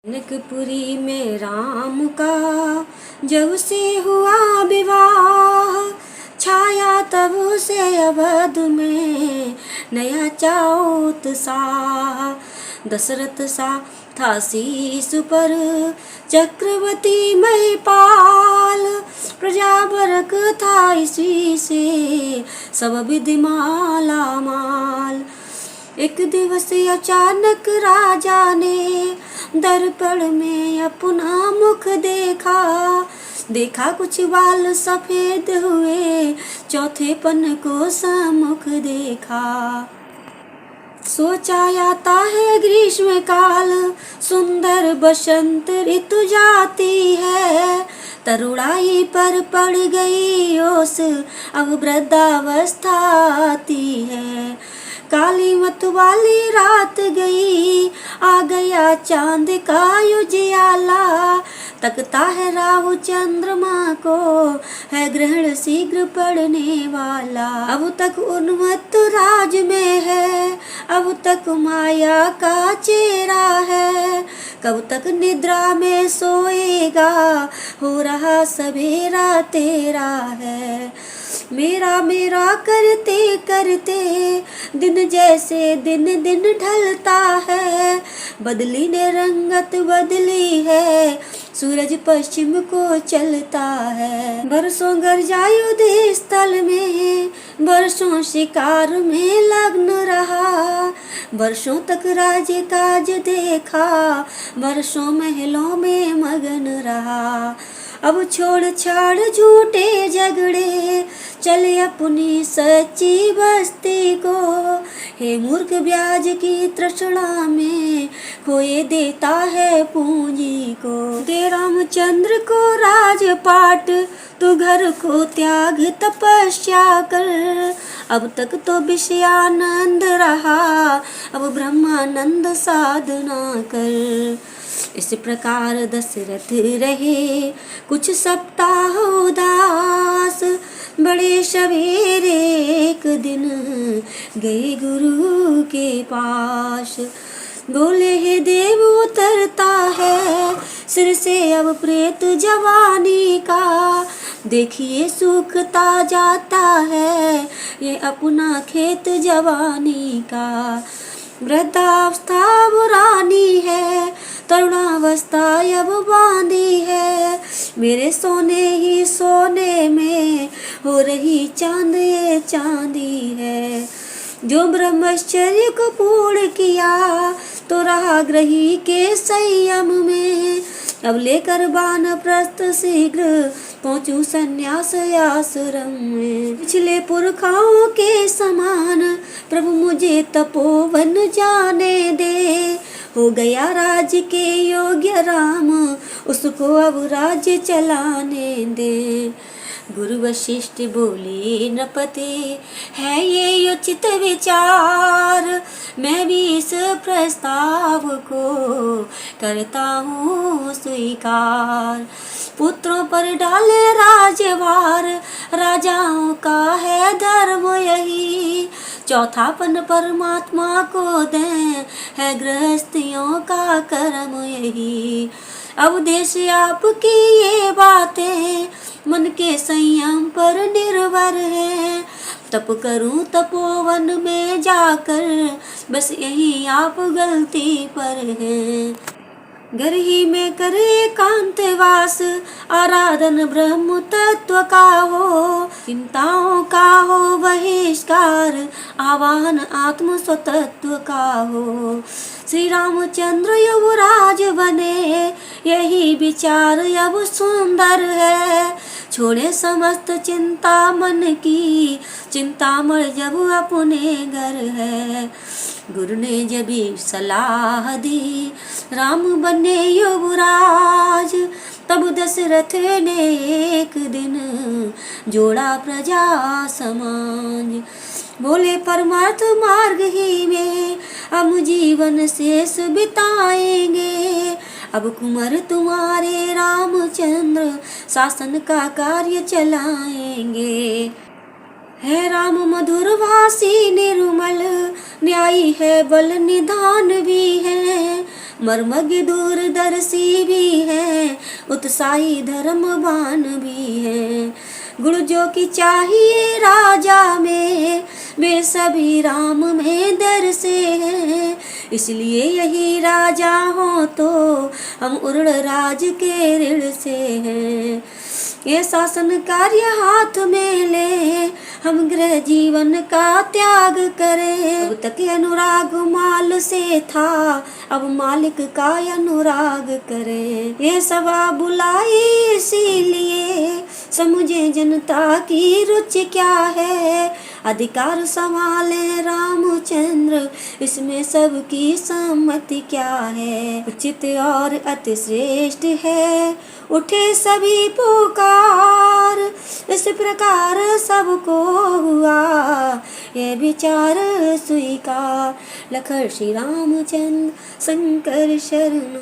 जनकपुरी में राम का जब से हुआ विवाह, छाया तब से अवध में नया उत्साह। दशरथ सा था शीश पर चक्रवर्ती महिपाल, प्रजा बरक था इसी से सब विधि माला माल। एक दिवस अचानक राजा ने दर्पण में अपना मुख देखा, देखा कुछ बाल सफेद हुए, चौथे पन को सम्मुख देखा। सोचा आता है ग्रीष्म काल, सुंदर बसंत ऋतु जाती है, तरुणाई पर पड़ गई ओस, अब वृद्धावस्था आती है। काली मत वाली रात गई, आ गया चांद का उजियाला, तकता है राहु चंद्रमा को, है ग्रहण शीघ्र पड़ने वाला। अब तक उन्मत्त राज में है, अब तक माया का चेहरा है, कब तक निद्रा में सोएगा, हो रहा सवेरा तेरा है। मेरा मेरा करते करते दिन जैसे दिन दिन ढलता है, बदली ने रंगत बदली है, सूरज पश्चिम को चलता है। बरसों गरजायुध स्थल में, वर्षों शिकार में लग्न रहा, वर्षों तक राज्य काज देखा, वर्षों महलों में मगन रहा। अब छोड़ छाड़ झूठे झगड़े, चले अपनी सच्ची बस्ती को, हे मूर्ख ब्याज की तृष्णा में खोए देता है पूंजी को। दे रामचंद्र को राजपाट, तू घर को त्याग तपस्या कर, अब तक तो विषयानंद रहा, अब ब्रह्मानंद साधना कर। इस प्रकार दशरथ रहे कुछ सप्ताह उदास, बड़े सवेरे एक दिन गए गुरु के पास। बोले हे देव उतरता है सिर से अब प्रेत जवानी का, देखिए सूखता जाता है ये अपना खेत जवानी का। वृद्धावस्था बुरानी है, तरुणावस्था अब बांधी है, मेरे सोने ही सोने में हो रही चांद ये चांदी है। जो ब्रह्मचर्य को पूर्ण किया, तो रहा ग्रही के संयम में, अब लेकर वानप्रस्थ शीघ्र पहुँचूं संन्यास आश्रम में। पिछले पुरखाओं के समान प्रभु मुझे तपोवन जाने दे, हो गया राज्य के योग्य राम, उसको अब राज्य चलाने दे। गुरु वशिष्ठ बोले नृपते, है ये उचित विचार, मैं भी इस प्रस्ताव को करता हूँ स्वीकार। पुत्रों पर डाले राज्यभार, राजाओं का है धर्म यही, चौथापन परमात्मा को दें, है गृहस्थियों का कर्म यही। अब देश आपकी ये बातें मन के संयम पर निर्भर है, तप करूं तपोवन में जाकर, बस यही आप गलती पर हैं। घर ही में करे एकांतवास, आराधन ब्रह्म तत्व का हो, चिंताओं का हो बहिष्कार, आवाहन आत्म स्वतत्व का हो। श्री रामचंद्र युवराज बने, यही विचार अब सुंदर है, छोड़े समस्त चिंता मन की, चिंता मर जब अपने घर है। गुरु ने जब सलाह दी, राम बने युवराज, तब दशरथ ने एक दिन जोड़ा प्रजा समाज। बोले परमार्थ मार्ग ही में हम जीवन शेष बिताएंगे, अब कुंवर तुम्हारे रामचंद्र शासन का कार्य चलाएंगे। है राम मधुर भाषी निर्मल, न्यायी है बल निधान भी है, मर्मज्ञ दूरदर्शी भी है, उत्साही धर्मवान भी है। गुण जो की चाहिए राजा में, वे सभी राम में दरसे हैं। इसलिए यही राजा हो तो हम उर्ण राज के ऋण से हैं। ये शासन कार्य हाथ में ले, हम गृह जीवन का त्याग करें। अब तक अनुराग माल से था, अब मालिक का अनुराग करें। ये सभा बुलाई इसीलिए, समझे जनता की रुचि क्या है। अधिकार संभाले रामचंद्र, इसमें सबकी सम्मति क्या है। उचित और अति श्रेष्ठ है, उठे सभी पुकार। इस प्रकार सबको हुआ ये विचार स्वीकार। लखन श्री रामचंद्र शंकर शरण।